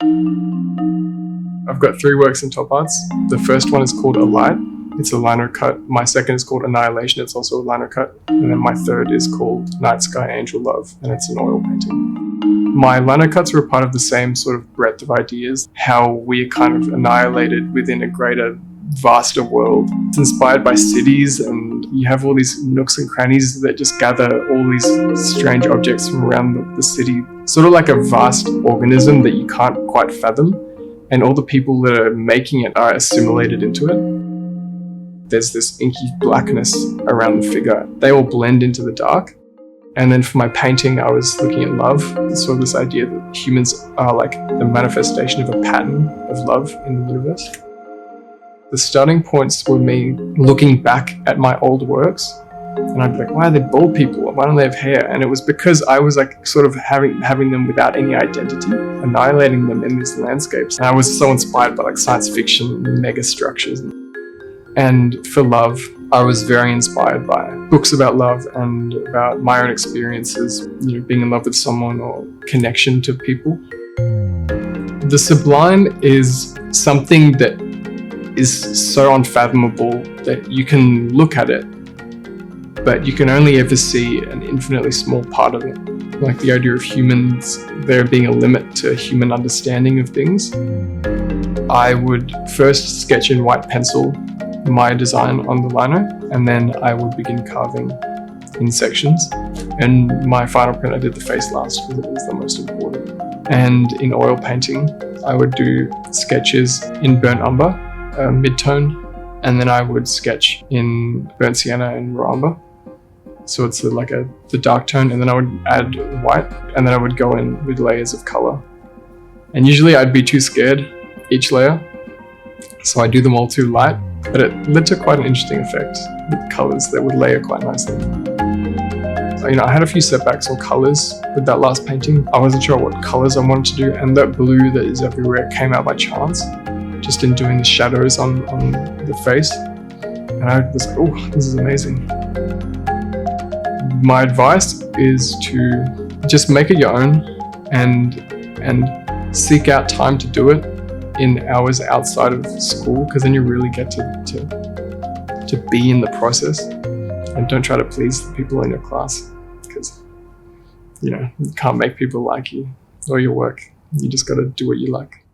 I've got 3 works in top arts. The first one is called A Light. It's a lino cut. My second is called Annihilation. It's also a lino cut. And then my third is called Night Sky Angel Love, and it's an oil painting. My lino cuts were part of the same sort of breadth of ideas, how we are kind of annihilated within a greater, vaster world. It's inspired by cities, and you have all these nooks and crannies that just gather all these strange objects from around the city. Sort of like a vast organism that you can't quite fathom, and all the people that are making it are assimilated into it. There's this inky blackness around the figure. They all blend into the dark. And then for my painting, I was looking at love. Sort of this idea that humans are like the manifestation of a pattern of love in the universe. The starting points were me looking back at my old works, and I'd be like, why are they bald people? Why don't they have hair? And it was because I was like sort of having them without any identity, annihilating them in these landscapes. And I was so inspired by like science fiction, mega structures. And for love, I was very inspired by books about love and about my own experiences, being in love with someone or connection to people. The sublime is something that is so unfathomable that you can look at it, but you can only ever see an infinitely small part of it. Like the idea of humans, there being a limit to human understanding of things. I would first sketch in white pencil my design on the lino, and then I would begin carving in sections. And my final print, I did the face last because it was the most important. And in oil painting, I would do sketches in burnt umber, mid-tone, and then I would sketch in burnt sienna and raw umber. So it's like the dark tone, and then I would add white, and then I would go in with layers of color. And usually I'd be too scared each layer, so I do them all too light, but it led to quite an interesting effect with colors that would layer quite nicely. I had a few setbacks on colors with that last painting. I wasn't sure what colors I wanted to do, and that blue that is everywhere came out by chance, just in doing the shadows on the face. And I was like, oh, this is amazing. My advice is to just make it your own and seek out time to do it in hours outside of school, because then you really get to be in the process, and don't try to please the people in your class, because you can't make people like you or your work. You just got to do what you like.